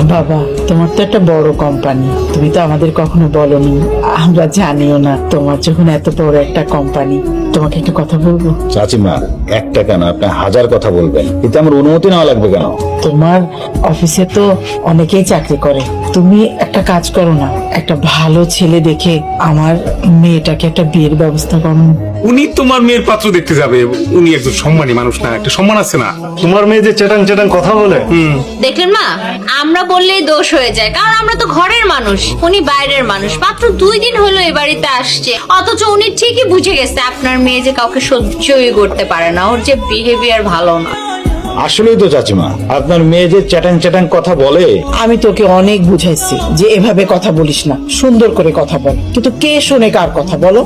বাবা, তোমার তো একটা বড় কোম্পানি, তুমি তো আমাদের কখনো বলনি, আমরা জানিও না। তোমার যখন এত বড় একটা কোম্পানি, তোমাকে একটা কথা বলবো। চাচিমা, একটা কেন, আপনি 1000 কথা বলবেন, কিন্তু আমার অনুমতি নেওয়া লাগবে কেন? তোমার অফিসে তো অনেকেই চাকরি করে, তুমি একটা কাজ করো না, একটা ভালো ছেলে দেখে আমার মেয়েটাকে একটা বিয়ের ব্যবস্থা করো। উনি তোমার মেয়ের পাত্র দেখতে যাবে, উনি একজন সম্মানী মানুষ না, একটা সম্মান আছে না? তোমার মেয়ে যে চেটাং চেটাং কথা বলে, দেখলেন মা, আমরা বললেই দোষ হয়ে যায়, কারণ আমরা তো ঘরের মানুষ, উনি বাইরের মানুষ। মাত্র 2 দিন হলো এই বাড়িতে আসছে, অথচ উনি ঠিকই বুঝে গেছে আপনার মেয়ে যে কাউকে সহ্যই করতে পারে না, ওর যে বিহেভিয়ার ভালো না। আসলেই তো চাচিমা, আপনার মেয়ে যে চ্যাটাং চ্যাটাং কথা বলে। আমি তোকে অনেক বুঝাইছি যে এভাবে কথা বলিস না, সুন্দর করে কথা বল, কিন্তু কে শোনে কার কথা বলো?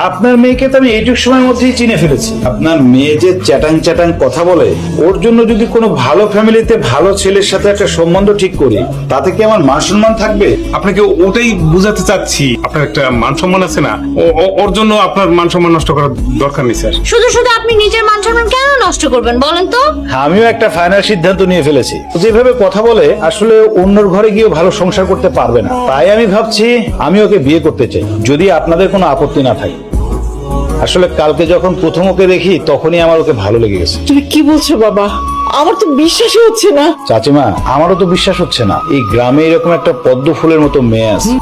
আপনার মেয়েকে তো আমি এইটুক সময়ের মধ্যেই চিনে ফেলেছি। আপনার মেয়ে যে চ্যাটাং চ্যাটাং কথা বলে, ওর জন্য যদি কোনো ভালো ফ্যামিলিতে ভালো ছেলের সাথে একটা সম্বন্ধ ঠিক করি, তাতে কি আমার মান সম্মান থাকবে? আপনাকে ওটাই বুঝাতে চাচ্ছি, আপনার একটা মান সম্মান আছে না, ওর জন্য আপনার মান সম্মান নষ্ট করার দরকার নেই স্যার। শুধু শুধু আপনি নিজের মান সম্মান কেন নষ্ট করবেন বলেন তো? আমিও একটা ফাইনাল সিদ্ধান্ত নিয়ে ফেলেছি, যেভাবে কথা বলে আসলে অন্যর ঘরে গিয়ে ভালো সংসার করতে পারবে না। তাই আমি ভাবছি আমি ওকে বিয়ে করতে চাই, যদি আপনাদের কোনো আপত্তি না থাকে। আসলে কালকে যখন প্রথম ওকে দেখি, তখনই আমার ওকে ভালো লেগে গেছে। তুমি কি বলছো বাবা? আমার তো বিশ্বাসই হচ্ছে না। চাচিমা, আমারও তো বিশ্বাস হচ্ছে না এই গ্রামে এরকম একটা পদ্ম ফুলের মতো মেয়ে আছে।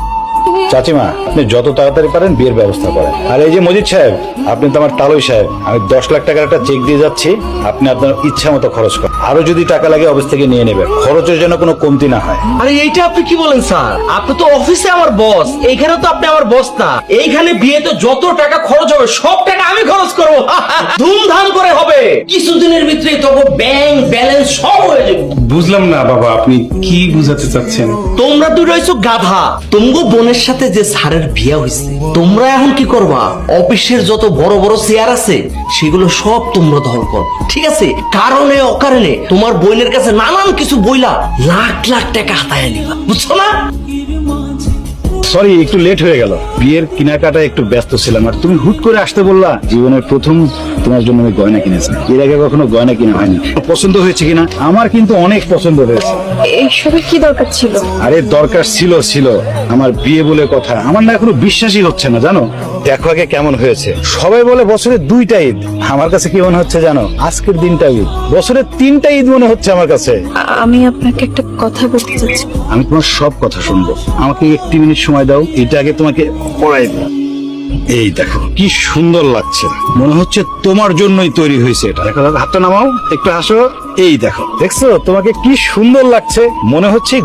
চাচিমা, আপনি যত তাড়াতাড়ি পারেন বিয়ের ব্যবস্থা করেন। আর এই যে মজিদ সাহেব, আপনি তো আমার তালই সাহেব, আমি 10 লাখ টাকার একটা চেক দিয়ে যাচ্ছি, আপনি আপনার ইচ্ছা মতো খরচ করেন। আরো যদি টাকা লাগে অফিস থেকে নিয়ে নেবেন, খরচের যেন কোনো কমতি না হয়। আরে এইটা আপনি কি বলেন স্যার? আপনি তো অফিসে আমার বস, এইখানে তো আপনি আমার বস না। এইখানে বিয়েতে যত টাকা খরচ হবে সব টাকা আমি খরচ করবো। ধুমধাম করে হবে, কিছুদিনের ভিতরে তবু ব্যাংক ব্যালেন্স সব হয়ে যাবে। বুঝলাম না বাবা, আপনি কি বুঝাতে চাচ্ছেন? তোমরা দুটো হইছো গাধা। তুমগো বোনের সাথে যে স্যারের বিয়ে হয়েছে, তোমরা এখন কি করবা? অফিসের যত বড় বড় চেয়ার আছে সেগুলো সব তোমরা দখল কর, ঠিক আছে? কারণে অকারণে তোমার বোনের কাছে নানান কিছু বইলা লাখ লাখ টাকা হাতায় নিবা, বুঝছো না? সরি, একটু লেট হয়ে গেল, বিয়ের কেনাকাটা একটু ব্যস্ত ছিলাম। আর তুমি হুট করে আসতে বললা, জীবনের প্রথম তোমার জন্য আমি গয়না কিনেছি, এর আগে কখনো গয়না কিনা হয়নি। পছন্দ হয়েছে কিনা? আমার কিন্তু অনেক পছন্দ হয়েছে। এইসবের কি দরকার ছিল? আরে দরকার ছিল, আমার বিয়ে বলে কথা, আমার না এখনো বিশ্বাসই হচ্ছে না, জানো? দেখো আগে কেমন হয়েছে। সবাই বলে বছরে 2টা ঈদ, আমার কাছে কি মনে হচ্ছে জানো? আজকের দিনটা ঈদ, বছরে 3টা ঈদ মনে হচ্ছে আমার কাছে। আমি আপনাকে একটা কথা বলতে চাচ্ছি। আমি তোমার সব কথা শুনবো, আমাকে 1 মিনিট সময় দাও, এটা আগে তোমাকে পড়াই দিই। এই দেখো কি সুন্দর লাগছে, মনে হচ্ছে তোমার জন্যই তৈরি হয়েছে এটা। দেখো, হাতটা নামাও, একটু হাসো। এই দেখো, দেখছো তোমাকে কি সুন্দর লাগছে, মনে হচ্ছে